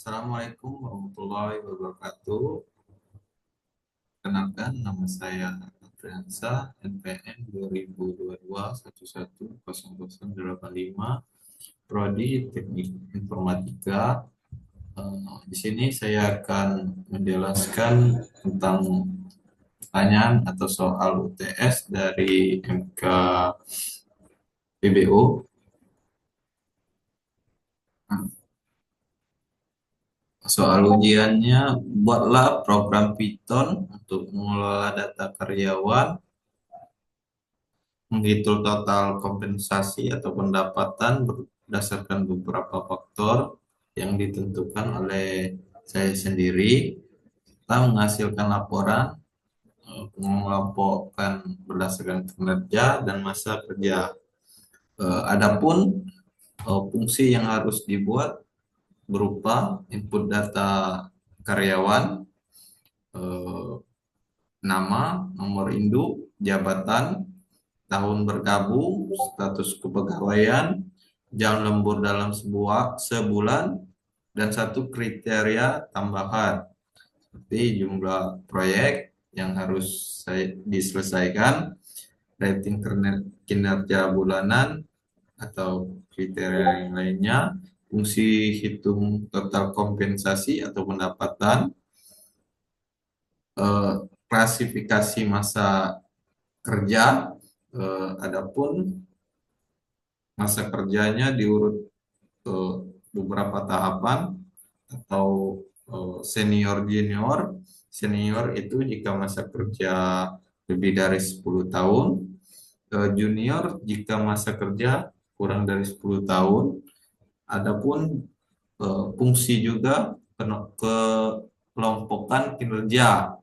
Assalamualaikum warahmatullahi wabarakatuh. Kenalkan, nama saya Afriansa, NPM 2022 110085, Prodi Teknik Informatika. Di sini saya akan menjelaskan tentang pertanyaan atau soal UTS dari MK PBO. Soal ujiannya, buatlah program Python untuk mengelola data karyawan, menghitung total kompensasi atau pendapatan berdasarkan beberapa faktor yang ditentukan oleh saya sendiri, kita menghasilkan laporan, mengelompokkan berdasarkan kinerja dan masa kerja. Adapun fungsi yang harus dibuat berupa input data karyawan, eh, nama, nomor induk, jabatan, tahun bergabung, status kepegawaian, jam lembur dalam sebulan, dan satu kriteria tambahan seperti jumlah proyek yang harus diselesaikan, rating kinerja bulanan atau kriteria yang lainnya, fungsi hitung total kompensasi atau pendapatan, eh, klasifikasi masa kerja. Adapun masa kerjanya diurut eh, beberapa tahapan atau senior junior. Senior itu jika masa kerja lebih dari 10 tahun, junior jika masa kerja kurang dari 10 tahun. Adapun fungsi juga kelompokan kinerja,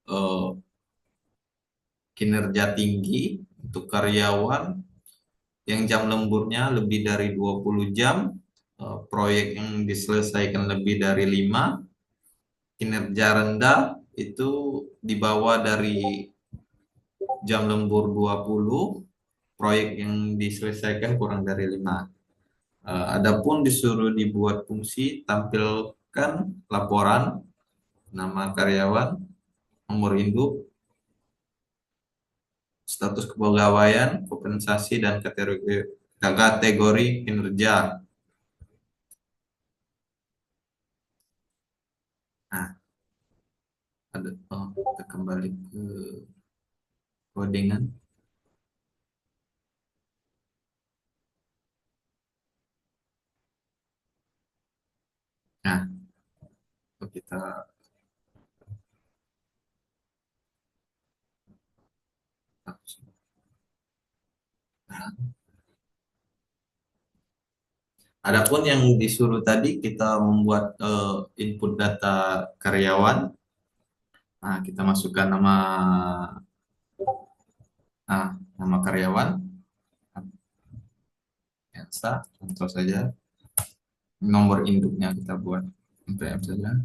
eh, kinerja tinggi untuk karyawan yang jam lemburnya lebih dari 20 jam, proyek yang diselesaikan lebih dari 5, kinerja rendah itu di bawah dari jam lembur 20, proyek yang diselesaikan kurang dari 5. Adapun disuruh dibuat fungsi, tampilkan laporan, nama karyawan, nomor induk, status kepegawaian, kompensasi, dan kategori kinerja. Nah, kita kembali ke codingan. Nah, kita adapun yang disuruh tadi kita membuat input data karyawan. Nah, kita masukkan nama karyawan, Elsa, contoh saja. Nomor induknya kita buat NPM saja.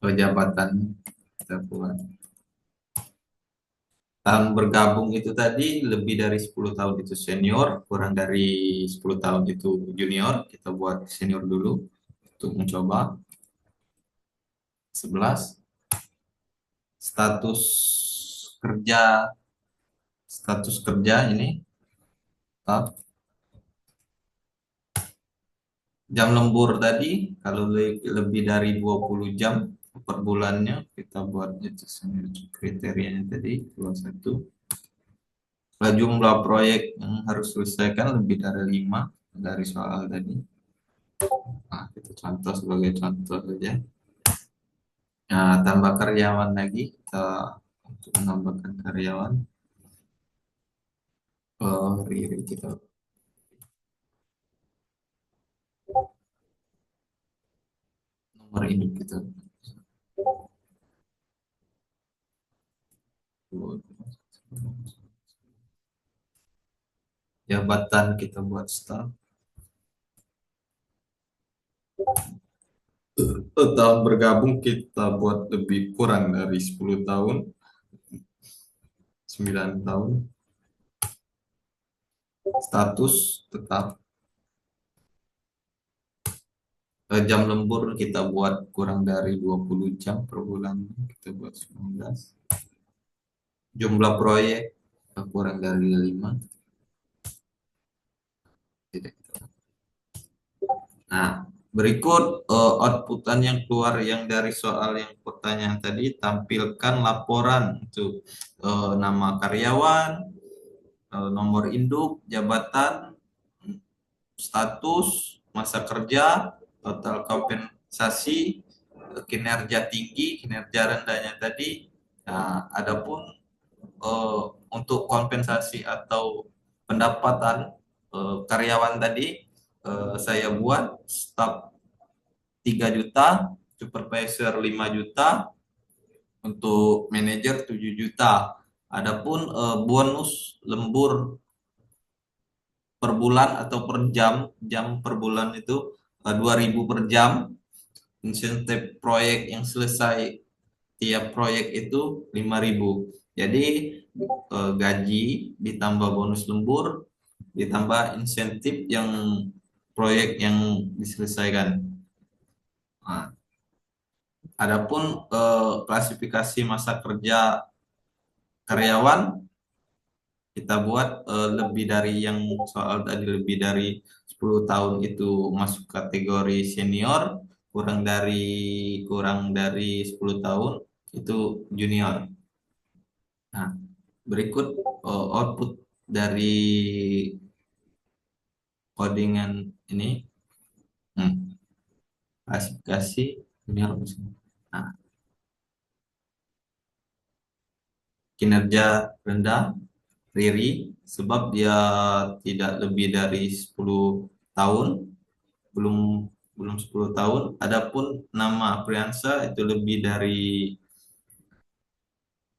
Jabatan kita buat. Tahun bergabung itu tadi lebih dari 10 tahun itu senior, kurang dari 10 tahun itu junior. Kita buat senior dulu untuk mencoba. 11. Status kerja, status kerja ini tetap. Jam lembur tadi kalau lebih dari 20 jam per bulannya kita buat itu kriterianya tadi 21. Jumlah proyek yang harus selesaikan lebih dari 5 dari soal tadi. Nah, kita contoh sebagai contoh saja. Nah, tambah karyawan lagi, kita untuk menambahkan karyawan. Riri kita nomor induk kita. Jabatan kita buat staff. Tahun bergabung kita buat lebih kurang dari 10 tahun, 9 tahun. Status tetap. Jam lembur kita buat kurang dari 20 jam per bulan, kita buat 19. Jumlah proyek kurang dari 5. Tidak. Nah, berikut outputan yang keluar yang dari soal yang pertanyaan tadi, tampilkan laporan untuk nama karyawan, nomor induk, jabatan, status, masa kerja, total kompensasi, kinerja tinggi, kinerja rendahnya tadi. Nah, adapun eh, untuk kompensasi atau pendapatan karyawan tadi, saya buat staf 3 juta, supervisor 5 juta, untuk manajer 7 juta. Adapun bonus lembur per bulan atau per jam, jam per bulan itu 2.000 per jam. Insentif proyek yang selesai tiap proyek itu 5.000. Jadi gaji ditambah bonus lembur ditambah insentif yang proyek yang diselesaikan. Nah, adapun klasifikasi masa kerja karyawan kita buat lebih dari yang soal tadi, lebih dari 10 tahun itu masuk kategori senior, kurang dari 10 tahun itu junior. Nah, berikut output dari codingan ini. Klasifikasi junior. Nah, kinerja rendah Riri sebab dia tidak lebih dari 10 tahun, belum belum 10 tahun. Adapun nama Apriansa itu lebih dari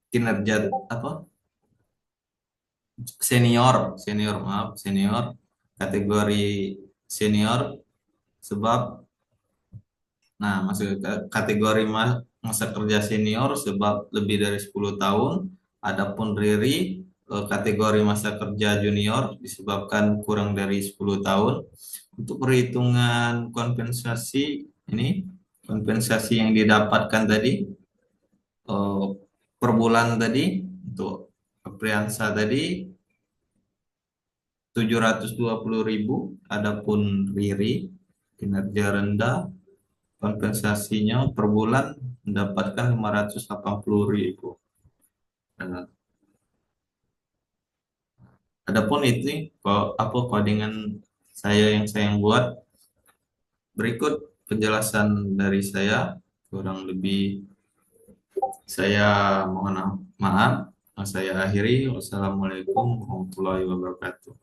kinerja apa? Senior, senior maaf, senior. Kategori senior sebab masuk ke kategori masa kerja senior sebab lebih dari 10 tahun. Adapun Riri kategori masa kerja junior disebabkan kurang dari 10 tahun. Untuk perhitungan kompensasi ini, kompensasi yang didapatkan tadi eh, per bulan tadi untuk Apriansa tadi 720.000. Adapun Riri kinerja rendah, kompensasinya per bulan mendapatkan 580.000. Nah, adapun itu apa codingan saya yang buat. Berikut penjelasan dari saya, kurang lebih saya mohon maaf. Saya akhiri. Wassalamualaikum warahmatullahi wabarakatuh.